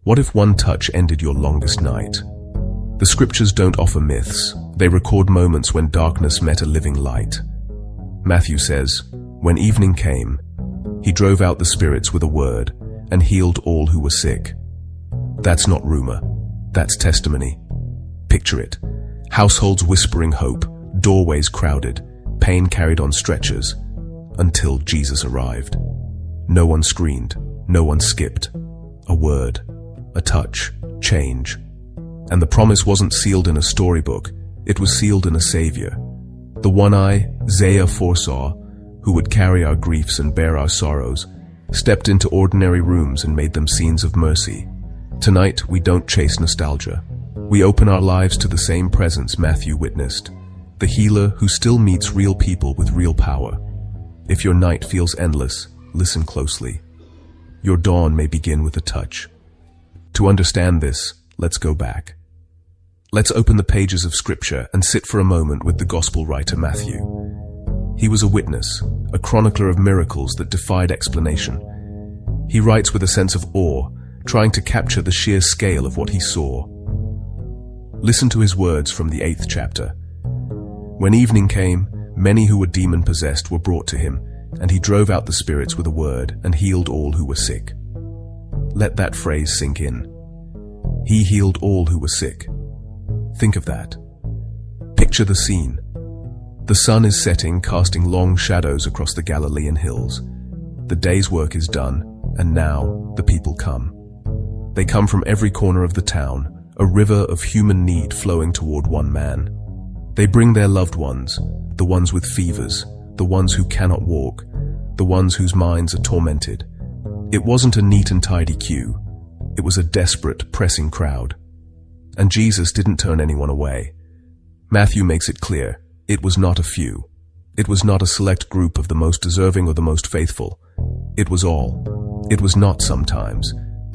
What if one touch ended your longest night? The scriptures don't offer myths. They record moments when darkness met a living light. Matthew says, "When evening came, he drove out the spirits with a word and healed all who were sick." That's not rumor. That's testimony. Picture it. Households whispering hope, doorways crowded, pain carried on stretchers, until Jesus arrived. No one screamed. No one skipped. A word, a touch, change. And the promise wasn't sealed in a storybook. It was sealed in a Savior. The one Isaiah foresaw, who would carry our griefs and bear our sorrows, stepped into ordinary rooms and made them scenes of mercy. Tonight, we don't chase nostalgia. We open our lives to the same presence Matthew witnessed, the healer who still meets real people with real power. If your night feels endless, listen closely. Your dawn may begin with a touch. To understand this, let's go back. Let's open the pages of Scripture and sit for a moment with the Gospel writer Matthew. He was a witness, a chronicler of miracles that defied explanation. He writes with a sense of awe, trying to capture the sheer scale of what he saw. Listen to his words from the 8th chapter. "When evening came, many who were demon-possessed were brought to him, and he drove out the spirits with a word and healed all who were sick." Let that phrase sink in. He healed all who were sick. Think of that. Picture the scene. The sun is setting, casting long shadows across the Galilean hills. The day's work is done, and now the people come. They come from every corner of the town, a river of human need flowing toward one man. They bring their loved ones, the ones with fevers, the ones who cannot walk, the ones whose minds are tormented. It wasn't a neat and tidy queue. It was a desperate, pressing crowd. And Jesus didn't turn anyone away. Matthew makes it clear, it was not a few. It was not a select group of the most deserving or the most faithful. It was all. It was not sometimes.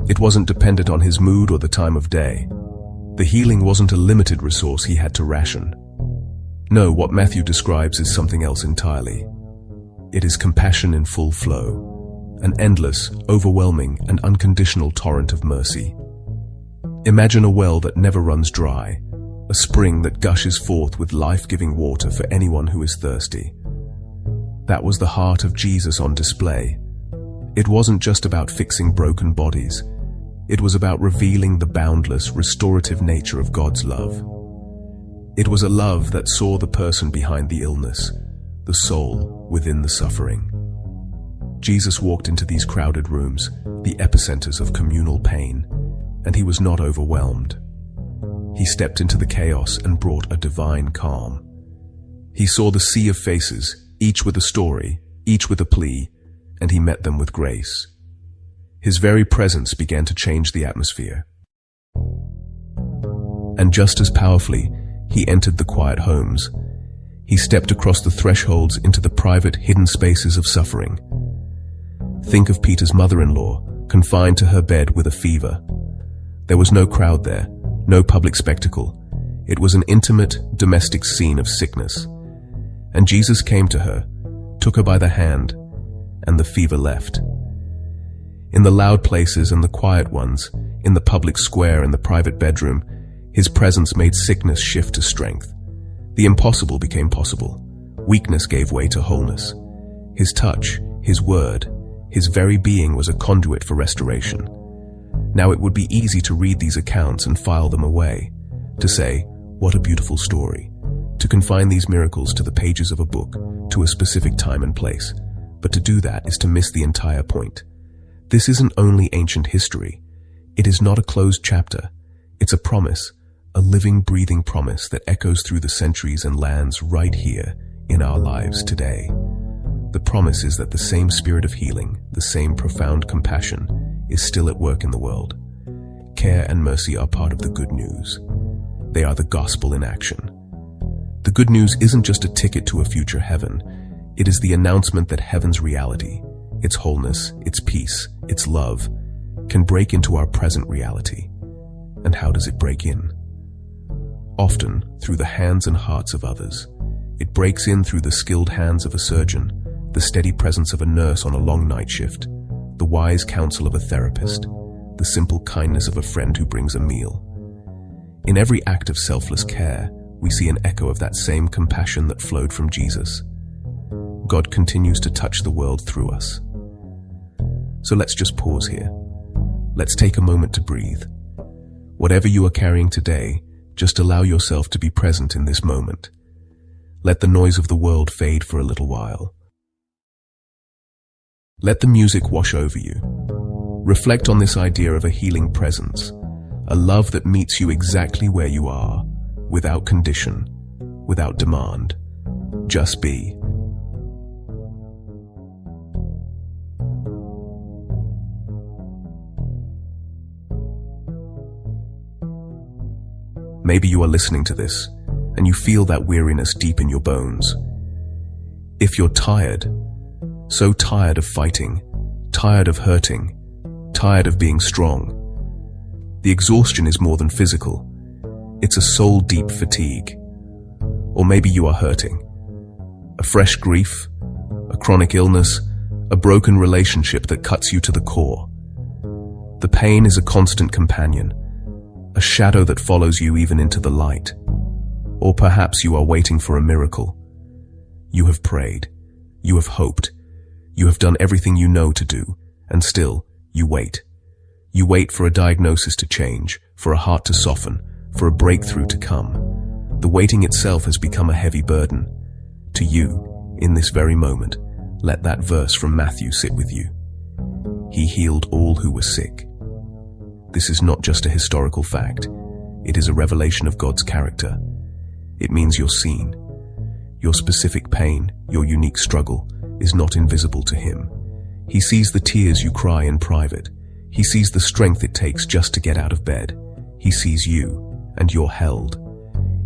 It wasn't dependent on his mood or the time of day. The healing wasn't a limited resource he had to ration. No, what Matthew describes is something else entirely. It is compassion in full flow, an endless, overwhelming, and unconditional torrent of mercy. Imagine a well that never runs dry, a spring that gushes forth with life-giving water for anyone who is thirsty. That was the heart of Jesus on display. It wasn't just about fixing broken bodies. It was about revealing the boundless, restorative nature of God's love. It was a love that saw the person behind the illness, the soul within the suffering. Jesus walked into these crowded rooms, the epicenters of communal pain, and he was not overwhelmed. He stepped into the chaos and brought a divine calm. He saw the sea of faces, each with a story, each with a plea, and he met them with grace. His very presence began to change the atmosphere. And just as powerfully, he entered the quiet homes. He stepped across the thresholds into the private, hidden spaces of suffering. Think of Peter's mother-in-law, confined to her bed with a fever. There was no crowd there, no public spectacle. It was an intimate, domestic scene of sickness. And Jesus came to her, took her by the hand, and the fever left. In the loud places and the quiet ones, in the public square and the private bedroom, his presence made sickness shift to strength. The impossible became possible. Weakness gave way to wholeness. His touch, his word, his very being was a conduit for restoration. Now it would be easy to read these accounts and file them away, to say, what a beautiful story, to confine these miracles to the pages of a book, to a specific time and place. But to do that is to miss the entire point. This isn't only ancient history. It is not a closed chapter. It's a promise, a living, breathing promise that echoes through the centuries and lands right here in our lives today. The promise is that the same spirit of healing, the same profound compassion, is still at work in the world. Care and mercy are part of the good news. They are the gospel in action. The good news isn't just a ticket to a future heaven. It is the announcement that heaven's reality, its wholeness, its peace, its love, can break into our present reality. And how does it break in? Often through the hands and hearts of others. It breaks in through the skilled hands of a surgeon, the steady presence of a nurse on a long night shift, the wise counsel of a therapist, the simple kindness of a friend who brings a meal. In every act of selfless care, we see an echo of that same compassion that flowed from Jesus. God continues to touch the world through us. So let's just pause here. Let's take a moment to breathe. Whatever you are carrying today, just allow yourself to be present in this moment. Let the noise of the world fade for a little while. Let the music wash over you. Reflect on this idea of a healing presence, a love that meets you exactly where you are, without condition, without demand. Just be. Maybe you are listening to this, and you feel that weariness deep in your bones. If you're tired, so tired of fighting, tired of hurting, tired of being strong, the exhaustion is more than physical. It's a soul-deep fatigue. Or maybe you are hurting. A fresh grief, a chronic illness, a broken relationship that cuts you to the core. The pain is a constant companion, a shadow that follows you even into the light. Or perhaps you are waiting for a miracle. You have prayed. You have hoped. You have done everything you know to do, and still, you wait. You wait for a diagnosis to change, for a heart to soften, for a breakthrough to come. The waiting itself has become a heavy burden. To you, in this very moment, let that verse from Matthew sit with you. He healed all who were sick. This is not just a historical fact. It is a revelation of God's character. It means you're seen. Your specific pain, your unique struggle, is not invisible to Him. He sees the tears you cry in private. He sees the strength it takes just to get out of bed. He sees you, and you're held.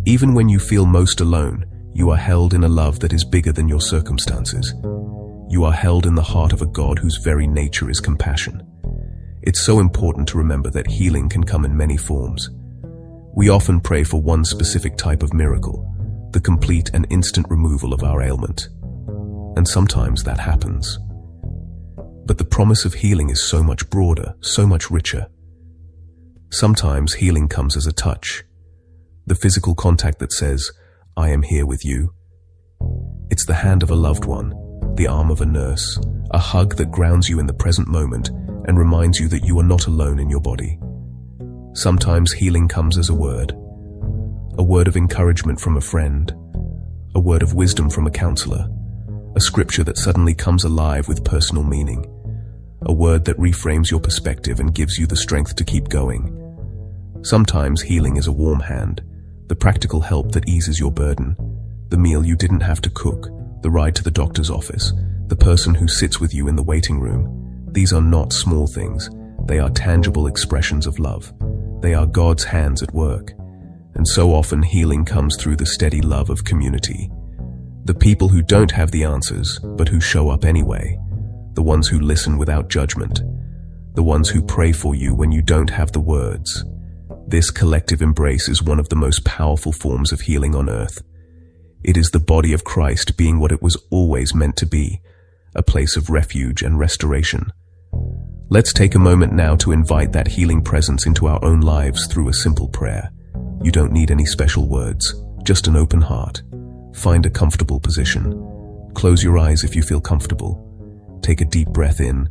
Even when you feel most alone, you are held in a love that is bigger than your circumstances. You are held in the heart of a God whose very nature is compassion. It's so important to remember that healing can come in many forms. We often pray for one specific type of miracle, the complete and instant removal of our ailment. And sometimes that happens. But the promise of healing is so much broader, so much richer. Sometimes healing comes as a touch, the physical contact that says, "I am here with you." It's the hand of a loved one, the arm of a nurse, a hug that grounds you in the present moment and reminds you that you are not alone in your body. Sometimes healing comes as a word of encouragement from a friend, a word of wisdom from a counselor, a scripture that suddenly comes alive with personal meaning, a word that reframes your perspective and gives you the strength to keep going. Sometimes healing is a warm hand, the practical help that eases your burden, the meal you didn't have to cook, the ride to the doctor's office, the person who sits with you in the waiting room. These are not small things. They are tangible expressions of love. They are God's hands at work. And so often healing comes through the steady love of community. The people who don't have the answers, but who show up anyway. The ones who listen without judgment. The ones who pray for you when you don't have the words. This collective embrace is one of the most powerful forms of healing on earth. It is the body of Christ being what it was always meant to be, a place of refuge and restoration. Let's take a moment now to invite that healing presence into our own lives through a simple prayer. You don't need any special words, just an open heart. Find a comfortable position. Close your eyes if you feel comfortable. Take a deep breath in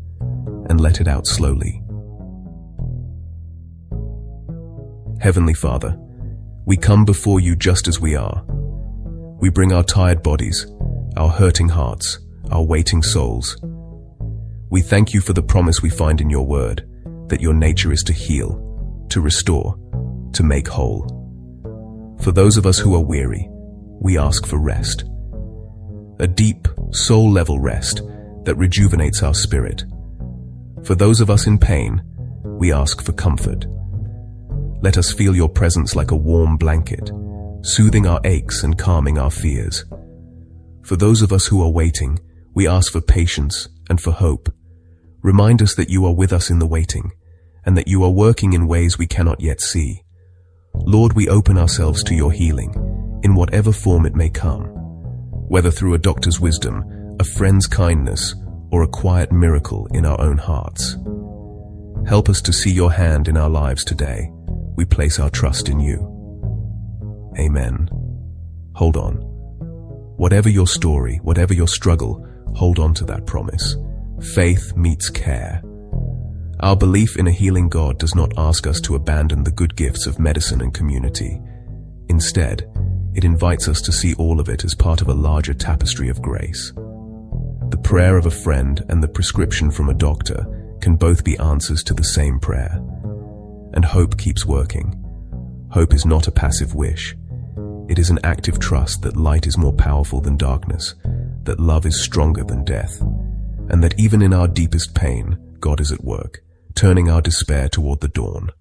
and let it out slowly. Heavenly Father, we come before you just as we are. We bring our tired bodies, our hurting hearts, our waiting souls. We thank you for the promise we find in your word, that your nature is to heal, to restore, to make whole. For those of us who are weary, we ask for rest. A deep, soul-level rest that rejuvenates our spirit. For those of us in pain, we ask for comfort. Let us feel your presence like a warm blanket, soothing our aches and calming our fears. For those of us who are waiting, we ask for patience and for hope. Remind us that you are with us in the waiting, and that you are working in ways we cannot yet see. Lord, we open ourselves to your healing, in whatever form it may come, whether through a doctor's wisdom, a friend's kindness, or a quiet miracle in our own hearts. Help us to see your hand in our lives today. We place our trust in you. Amen. Hold on. Whatever your story, whatever your struggle, hold on to that promise. Faith meets care. Our belief in a healing God does not ask us to abandon the good gifts of medicine and community. Instead, it invites us to see all of it as part of a larger tapestry of grace. The prayer of a friend and the prescription from a doctor can both be answers to the same prayer. And hope keeps working. Hope is not a passive wish. It is an active trust that light is more powerful than darkness, that love is stronger than death, and that even in our deepest pain, God is at work, turning our despair toward the dawn.